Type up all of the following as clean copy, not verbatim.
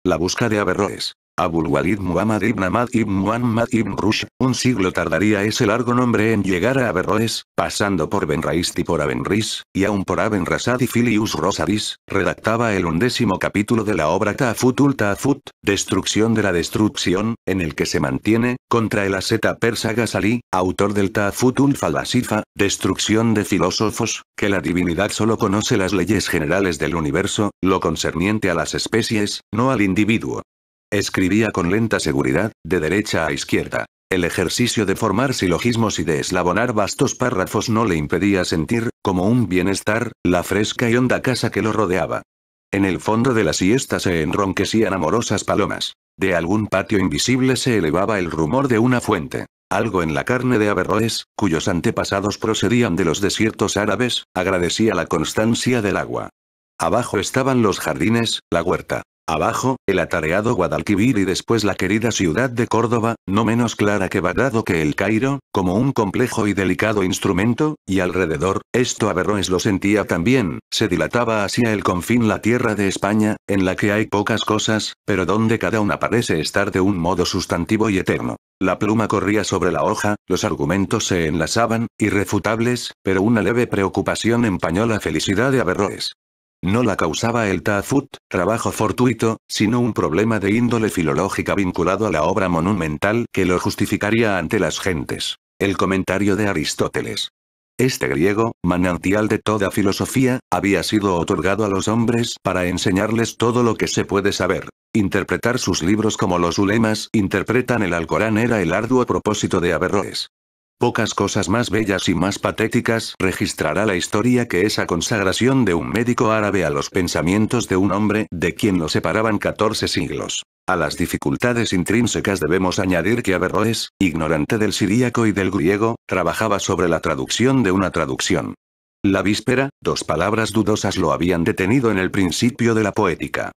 La busca de Averroes. Abul Walid Muhammad ibn Ahmad ibn Muhammad ibn Rushd, un siglo tardaría ese largo nombre en llegar a Averroes, pasando por Benraist y por Abenris, y aún por Aben Rasad y Filius Rosadis, redactaba el 11º capítulo de la obra Ta'afutul Ta'afut, Destrucción de la Destrucción, en el que se mantiene, contra el asceta persa Ghazali, autor del Ta'afutul Falasifa, Destrucción de filósofos, que la divinidad solo conoce las leyes generales del universo, lo concerniente a las especies, no al individuo. Escribía con lenta seguridad, de derecha a izquierda. El ejercicio de formar silogismos y de eslabonar vastos párrafos no le impedía sentir, como un bienestar, la fresca y honda casa que lo rodeaba. En el fondo de la siesta se enronquecían amorosas palomas. De algún patio invisible se elevaba el rumor de una fuente. Algo en la carne de Averroes, cuyos antepasados procedían de los desiertos árabes, agradecía la constancia del agua. Abajo estaban los jardines, la huerta. Abajo, el atareado Guadalquivir y después la querida ciudad de Córdoba, no menos clara que Bagdad o que el Cairo, como un complejo y delicado instrumento, y alrededor, esto Averroes lo sentía también, se dilataba hacia el confín la tierra de España, en la que hay pocas cosas, pero donde cada una parece estar de un modo sustantivo y eterno. La pluma corría sobre la hoja, los argumentos se enlazaban, irrefutables, pero una leve preocupación empañó la felicidad de Averroes. No la causaba el Ta'afut, trabajo fortuito, sino un problema de índole filológica vinculado a la obra monumental que lo justificaría ante las gentes. El comentario de Aristóteles. Este griego, manantial de toda filosofía, había sido otorgado a los hombres para enseñarles todo lo que se puede saber. Interpretar sus libros como los ulemas interpretan el Alcorán era el arduo propósito de Averroes. Pocas cosas más bellas y más patéticas registrará la historia que esa consagración de un médico árabe a los pensamientos de un hombre de quien lo separaban 14 siglos. A las dificultades intrínsecas debemos añadir que Averroes, ignorante del siríaco y del griego, trabajaba sobre la traducción de una traducción. La víspera, 2 palabras dudosas lo habían detenido en el principio de la poética.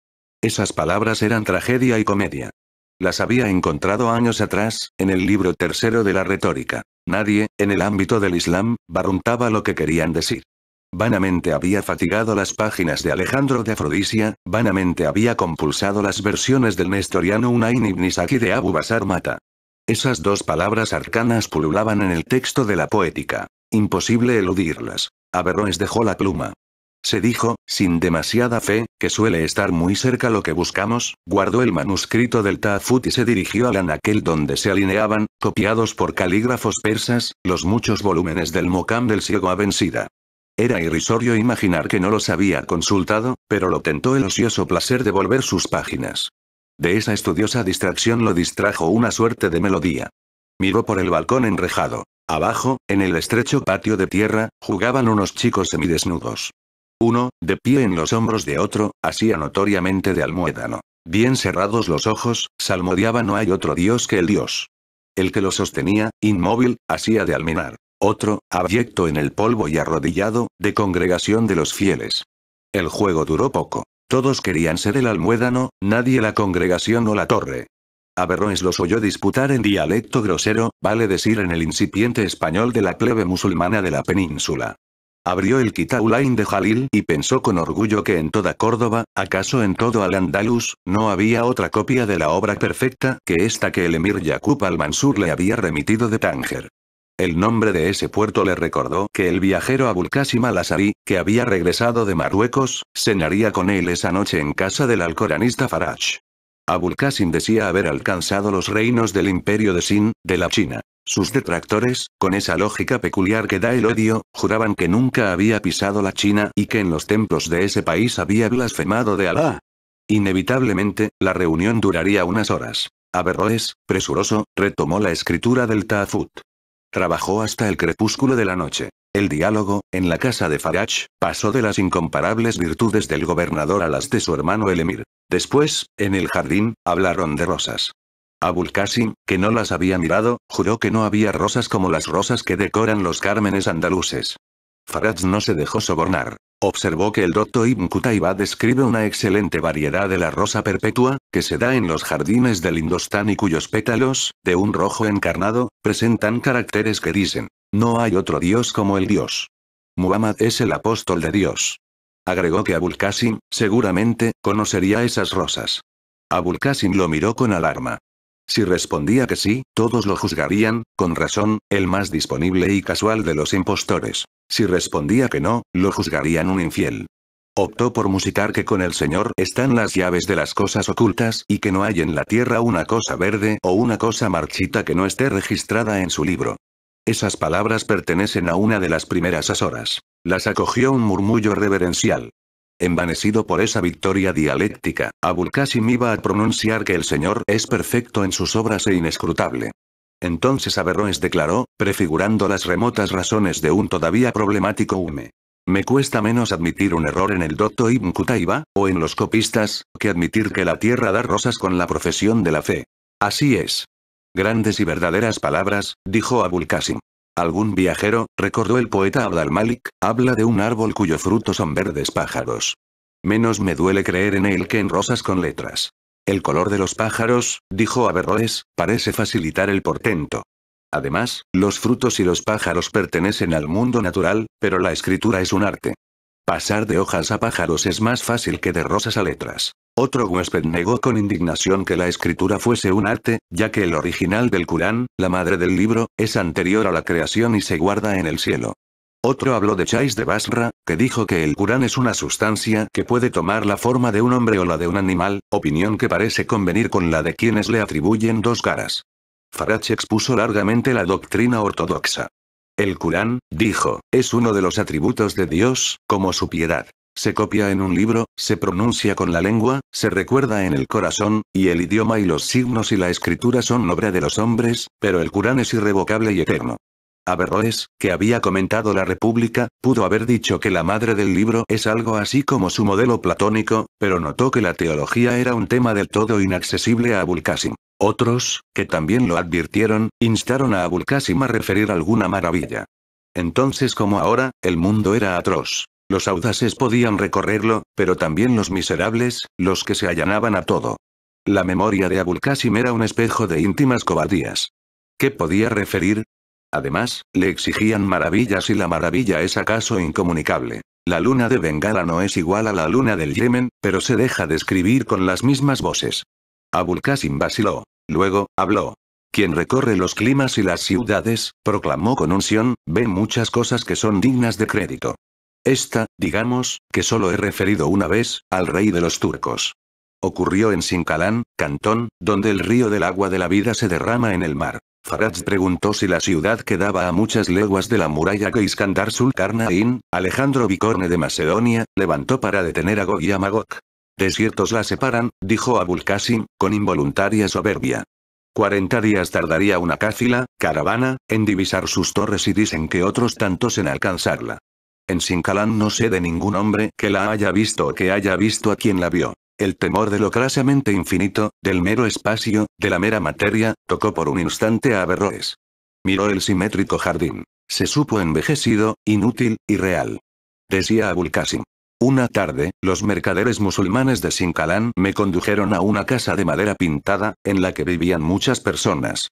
Esas palabras eran tragedia y comedia. Las había encontrado años atrás, en el libro 3 de la retórica. Nadie, en el ámbito del Islam, barruntaba lo que querían decir. Vanamente había fatigado las páginas de Alejandro de Afrodisia, vanamente había compulsado las versiones del nestoriano Unayn ibn Saki de Abu Basar Mata. Esas 2 palabras arcanas pululaban en el texto de la poética. Imposible eludirlas. Averroes dejó la pluma. Se dijo, sin demasiada fe, que suele estar muy cerca lo que buscamos, guardó el manuscrito del Ta'afut y se dirigió al anaquel donde se alineaban, copiados por calígrafos persas, los muchos volúmenes del Mokam del ciego Aben-Sida. Era irrisorio imaginar que no los había consultado, pero lo tentó el ocioso placer de volver sus páginas. De esa estudiosa distracción lo distrajo una suerte de melodía. Miró por el balcón enrejado. Abajo, en el estrecho patio de tierra, jugaban unos chicos semidesnudos. Uno, de pie en los hombros de otro, hacía notoriamente de almuédano. Bien cerrados los ojos, salmodiaba no hay otro Dios que el Dios. El que lo sostenía, inmóvil, hacía de almenar. Otro, abyecto en el polvo y arrodillado, de congregación de los fieles. El juego duró poco. Todos querían ser el almuédano, nadie la congregación o la torre. Averroes los oyó disputar en dialecto grosero, vale decir en el incipiente español de la plebe musulmana de la península. Abrió el Kitaulain de Jalil y pensó con orgullo que en toda Córdoba, acaso en todo Al-Ándalus, no había otra copia de la obra perfecta que esta que el emir Yaqub al-Mansur le había remitido de Tánger. El nombre de ese puerto le recordó que el viajero Abul Qasim al-Asari, que había regresado de Marruecos, cenaría con él esa noche en casa del alcoranista Faraj. Abul Qasim decía haber alcanzado los reinos del imperio de Sin, de la China. Sus detractores, con esa lógica peculiar que da el odio, juraban que nunca había pisado la China y que en los templos de ese país había blasfemado de Alá. Inevitablemente, la reunión duraría unas horas. Averroes, presuroso, retomó la escritura del Ta'afut. Trabajó hasta el crepúsculo de la noche. El diálogo, en la casa de Faraj, pasó de las incomparables virtudes del gobernador a las de su hermano el emir. Después, en el jardín, hablaron de rosas. Abul Qasim, que no las había mirado, juró que no había rosas como las rosas que decoran los cármenes andaluces. Faraj no se dejó sobornar. Observó que el doctor Ibn Qutaybah describe una excelente variedad de la rosa perpetua, que se da en los jardines del Indostán y cuyos pétalos, de un rojo encarnado, presentan caracteres que dicen, no hay otro Dios como el Dios. Muhammad es el apóstol de Dios. Agregó que Abul Qasim, seguramente, conocería esas rosas. Abul Qasim lo miró con alarma. Si respondía que sí, todos lo juzgarían, con razón, el más disponible y casual de los impostores. Si respondía que no, lo juzgarían un infiel. Optó por musicar que con el Señor están las llaves de las cosas ocultas y que no hay en la tierra una cosa verde o una cosa marchita que no esté registrada en su libro. Esas palabras pertenecen a una de las primeras asoras. Las acogió un murmullo reverencial. Envanecido por esa victoria dialéctica, Abul Qasim iba a pronunciar que el Señor es perfecto en sus obras e inescrutable. Entonces Averroes declaró, prefigurando las remotas razones de un todavía problemático Ume. Me cuesta menos admitir un error en el Docto Ibn Qutayba, o en los copistas, que admitir que la tierra da rosas con la profesión de la fe. Así es. Grandes y verdaderas palabras, dijo Abul Qasim. Algún viajero, recordó el poeta Abd al-Malik, habla de un árbol cuyo fruto son verdes pájaros. Menos me duele creer en él que en rosas con letras. El color de los pájaros, dijo Averroes, parece facilitar el portento. Además, los frutos y los pájaros pertenecen al mundo natural, pero la escritura es un arte. Pasar de hojas a pájaros es más fácil que de rosas a letras. Otro huésped negó con indignación que la escritura fuese un arte, ya que el original del Corán, la madre del libro, es anterior a la creación y se guarda en el cielo. Otro habló de Chais de Basra, que dijo que el Corán es una sustancia que puede tomar la forma de un hombre o la de un animal, opinión que parece convenir con la de quienes le atribuyen dos caras. Faraj expuso largamente la doctrina ortodoxa. El Corán, dijo, es uno de los atributos de Dios, como su piedad. Se copia en un libro, se pronuncia con la lengua, se recuerda en el corazón, y el idioma y los signos y la escritura son obra de los hombres, pero el Corán es irrevocable y eterno. Averroes, que había comentado la República, pudo haber dicho que la madre del libro es algo así como su modelo platónico, pero notó que la teología era un tema del todo inaccesible a Abul Qasim. Otros, que también lo advirtieron, instaron a Abul Qasim a referir alguna maravilla. Entonces como ahora, el mundo era atroz. Los audaces podían recorrerlo, pero también los miserables, los que se allanaban a todo. La memoria de Abul Qasim era un espejo de íntimas cobardías. ¿Qué podía referir? Además, le exigían maravillas y la maravilla es acaso incomunicable. La luna de Bengala no es igual a la luna del Yemen, pero se deja describir con las mismas voces. Abul Qasim vaciló. Luego, habló. Quien recorre los climas y las ciudades, proclamó con unción, ve muchas cosas que son dignas de crédito. Esta, digamos, que solo he referido una vez, al rey de los turcos. Ocurrió en Sinkalán, Cantón, donde el río del agua de la vida se derrama en el mar. Faraj preguntó si la ciudad quedaba a muchas leguas de la muralla que Iskandar Zulkarnaín, Alejandro Bicorne de Macedonia, levantó para detener a Gog y a Magog. Desiertos la separan, dijo Abul Qasim, con involuntaria soberbia. 40 días tardaría una cáfila, caravana, en divisar sus torres y dicen que otros tantos en alcanzarla. En Sinkalán no sé de ningún hombre que la haya visto o que haya visto a quien la vio. El temor de lo crasamente infinito, del mero espacio, de la mera materia, tocó por un instante a Averroes. Miró el simétrico jardín. Se supo envejecido, inútil, irreal. Decía Abul Qasim. Una tarde, los mercaderes musulmanes de Sinkalán me condujeron a una casa de madera pintada, en la que vivían muchas personas.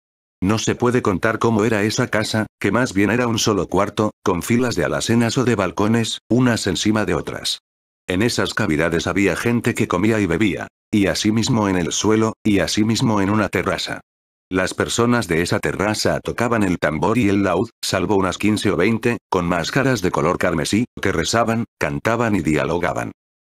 No se puede contar cómo era esa casa, que más bien era un solo cuarto, con filas de alacenas o de balcones, unas encima de otras. En esas cavidades había gente que comía y bebía, y asimismo en el suelo, y asimismo en una terraza. Las personas de esa terraza tocaban el tambor y el laúd, salvo unas 15 o 20, con máscaras de color carmesí, que rezaban, cantaban y dialogaban.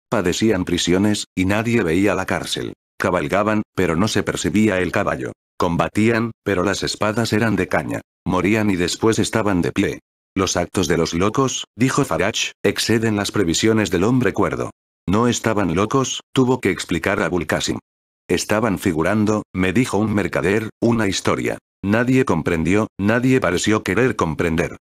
Padecían prisiones, y nadie veía la cárcel. Cabalgaban, pero no se percibía el caballo. Combatían, pero las espadas eran de caña. Morían y después estaban de pie. Los actos de los locos, dijo Faraj, exceden las previsiones del hombre cuerdo. No estaban locos, tuvo que explicar Abul Qasim. Estaban figurando, me dijo un mercader, una historia. Nadie comprendió, nadie pareció querer comprender.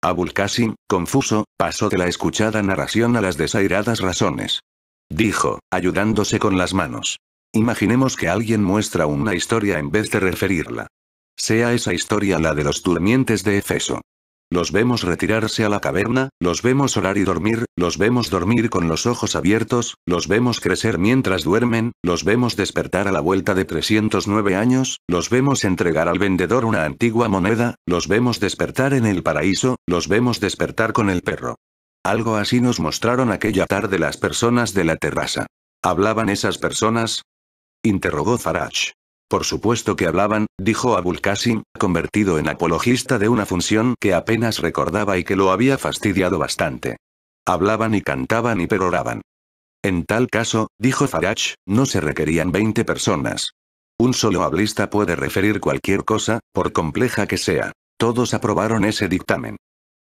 Abul Qasim, confuso, pasó de la escuchada narración a las desairadas razones. Dijo, ayudándose con las manos. Imaginemos que alguien muestra una historia en vez de referirla. Sea esa historia la de los durmientes de Éfeso. Los vemos retirarse a la caverna, los vemos orar y dormir, los vemos dormir con los ojos abiertos, los vemos crecer mientras duermen, los vemos despertar a la vuelta de 309 años, los vemos entregar al vendedor una antigua moneda, los vemos despertar en el paraíso, los vemos despertar con el perro. Algo así nos mostraron aquella tarde las personas de la terraza. ¿Hablaban esas personas? Interrogó Faraj. Por supuesto que hablaban, dijo Abul Qasim, convertido en apologista de una función que apenas recordaba y que lo había fastidiado bastante. Hablaban y cantaban y peroraban. En tal caso, dijo Faraj, no se requerían 20 personas. Un solo hablista puede referir cualquier cosa, por compleja que sea. Todos aprobaron ese dictamen.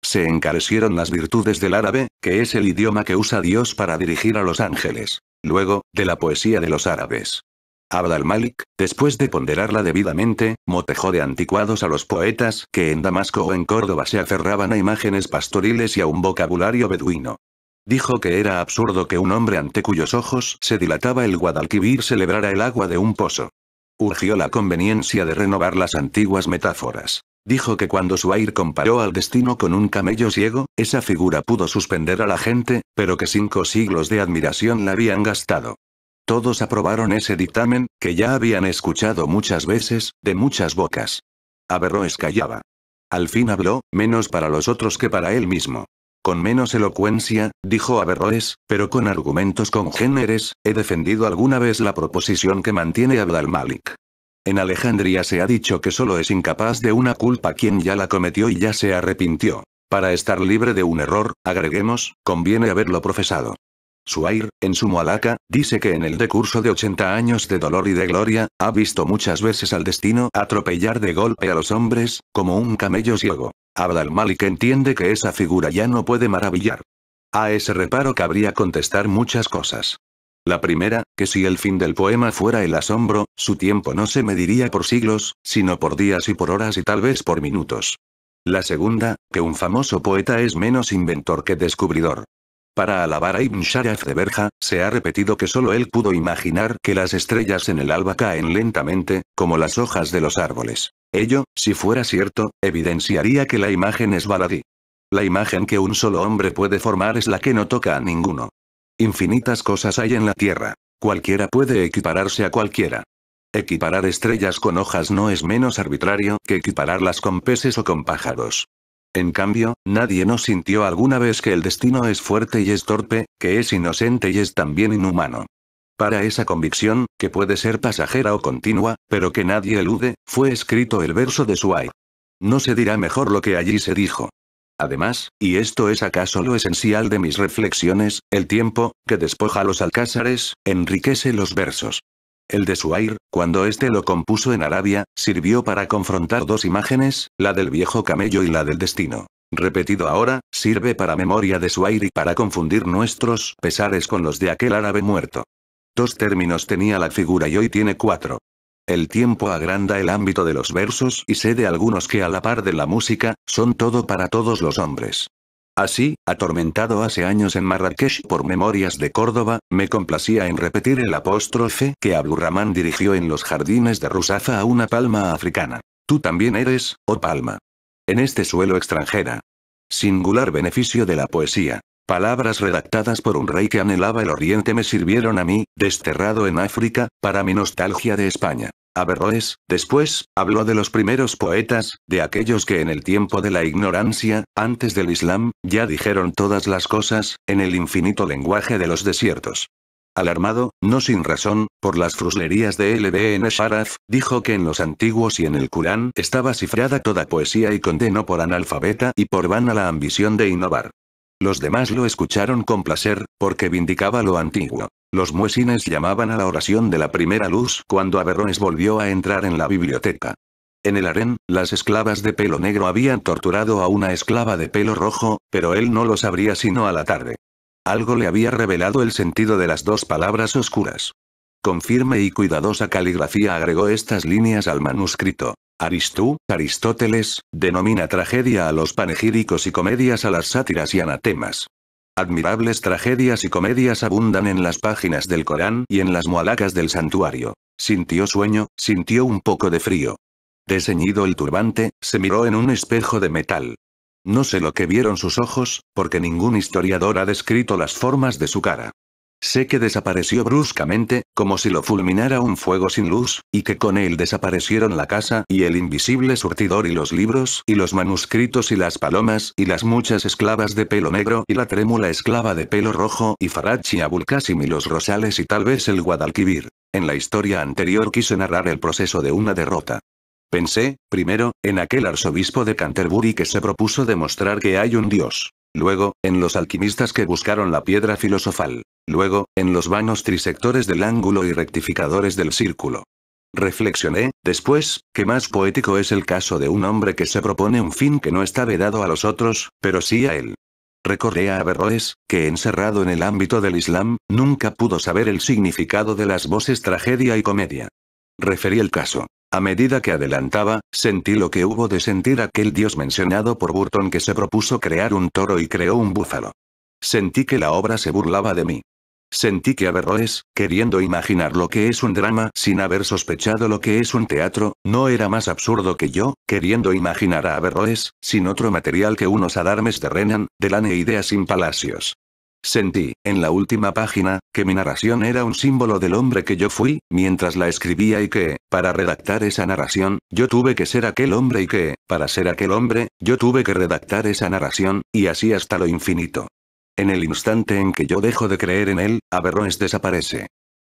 Se encarecieron las virtudes del árabe, que es el idioma que usa Dios para dirigir a los ángeles. Luego, de la poesía de los árabes. Abd al-Malik, después de ponderarla debidamente, motejó de anticuados a los poetas que en Damasco o en Córdoba se aferraban a imágenes pastoriles y a un vocabulario beduino. Dijo que era absurdo que un hombre ante cuyos ojos se dilataba el Guadalquivir celebrara el agua de un pozo. Urgió la conveniencia de renovar las antiguas metáforas. Dijo que cuando Suair comparó al destino con un camello ciego, esa figura pudo suspender a la gente, pero que 5 siglos de admiración la habían gastado. Todos aprobaron ese dictamen, que ya habían escuchado muchas veces, de muchas bocas. Averroes callaba. Al fin habló, menos para los otros que para él mismo. Con menos elocuencia, dijo Averroes, pero con argumentos congéneres, he defendido alguna vez la proposición que mantiene Abd al-Malik. En Alejandría se ha dicho que solo es incapaz de una culpa quien ya la cometió y ya se arrepintió. Para estar libre de un error, agreguemos, conviene haberlo profesado. Suair, en su Mualaca, dice que en el decurso de 80 años de dolor y de gloria, ha visto muchas veces al destino atropellar de golpe a los hombres, como un camello ciego. Abd al-Malik entiende que esa figura ya no puede maravillar. A ese reparo cabría contestar muchas cosas. La primera, que si el fin del poema fuera el asombro, su tiempo no se mediría por siglos, sino por días y por horas y tal vez por minutos. La segunda, que un famoso poeta es menos inventor que descubridor. Para alabar a Ibn Sharaf de Berja, se ha repetido que solo él pudo imaginar que las estrellas en el alba caen lentamente, como las hojas de los árboles. Ello, si fuera cierto, evidenciaría que la imagen es baladí. La imagen que un solo hombre puede formar es la que no toca a ninguno. Infinitas cosas hay en la tierra. Cualquiera puede equipararse a cualquiera. Equiparar estrellas con hojas no es menos arbitrario que equipararlas con peces o con pájaros. En cambio, nadie no sintió alguna vez que el destino es fuerte y es torpe, que es inocente y es también inhumano. Para esa convicción, que puede ser pasajera o continua, pero que nadie elude, fue escrito el verso de Suair. No se dirá mejor lo que allí se dijo. Además, y esto es acaso lo esencial de mis reflexiones, el tiempo, que despoja los alcázares, enriquece los versos. El de Suair, cuando éste lo compuso en Arabia, sirvió para confrontar 2 imágenes, la del viejo camello y la del destino. Repetido ahora, sirve para memoria de Suair y para confundir nuestros pesares con los de aquel árabe muerto. 2 términos tenía la figura y hoy tiene 4. El tiempo agranda el ámbito de los versos y sé de algunos que a la par de la música, son todo para todos los hombres. Así, atormentado hace años en Marrakech por Memorias de Córdoba, me complacía en repetir el apóstrofe que Abdurrahman dirigió en los jardines de Ruzafa a una palma africana. Tú también eres, oh palma. En este suelo extranjera. Singular beneficio de la poesía. Palabras redactadas por un rey que anhelaba el oriente me sirvieron a mí, desterrado en África, para mi nostalgia de España. Averroes, después, habló de los primeros poetas, de aquellos que en el tiempo de la ignorancia, antes del Islam, ya dijeron todas las cosas, en el infinito lenguaje de los desiertos. Alarmado, no sin razón, por las fruslerías de Ibn Sharaf, dijo que en los antiguos y en el Corán estaba cifrada toda poesía y condenó por analfabeta y por vana la ambición de innovar. Los demás lo escucharon con placer, porque vindicaba lo antiguo. Los muesines llamaban a la oración de la primera luz cuando Averroes volvió a entrar en la biblioteca. En el harén, las esclavas de pelo negro habían torturado a una esclava de pelo rojo, pero él no lo sabría sino a la tarde. Algo le había revelado el sentido de las 2 palabras oscuras. Con firme y cuidadosa caligrafía agregó estas líneas al manuscrito. Aristóteles, denomina tragedia a los panegíricos y comedias a las sátiras y anatemas. Admirables tragedias y comedias abundan en las páginas del Corán y en las mualacas del santuario. Sintió sueño, sintió un poco de frío. Desceñido el turbante, se miró en un espejo de metal. No sé lo que vieron sus ojos, porque ningún historiador ha descrito las formas de su cara. Sé que desapareció bruscamente, como si lo fulminara un fuego sin luz, y que con él desaparecieron la casa y el invisible surtidor y los libros y los manuscritos y las palomas y las muchas esclavas de pelo negro y la trémula esclava de pelo rojo y Farach y Abul Qasim y los rosales y tal vez el Guadalquivir. En la historia anterior quise narrar el proceso de una derrota. Pensé, primero, en aquel arzobispo de Canterbury que se propuso demostrar que hay un dios. Luego, en los alquimistas que buscaron la piedra filosofal. Luego, en los vanos trisectores del ángulo y rectificadores del círculo. Reflexioné, después, que más poético es el caso de un hombre que se propone un fin que no está vedado a los otros, pero sí a él. Recordé a Averroes, que encerrado en el ámbito del Islam, nunca pudo saber el significado de las voces tragedia y comedia. Referí el caso. A medida que adelantaba, sentí lo que hubo de sentir aquel dios mencionado por Burton que se propuso crear un toro y creó un búfalo. Sentí que la obra se burlaba de mí. Sentí que Averroes, queriendo imaginar lo que es un drama sin haber sospechado lo que es un teatro, no era más absurdo que yo, queriendo imaginar a Averroes, sin otro material que unos adarmes de Renan, de Lane ideas sin palacios. Sentí, en la última página, que mi narración era un símbolo del hombre que yo fui, mientras la escribía y que, para redactar esa narración, yo tuve que ser aquel hombre y que, para ser aquel hombre, yo tuve que redactar esa narración, y así hasta lo infinito. En el instante en que yo dejo de creer en él, Averroes desaparece.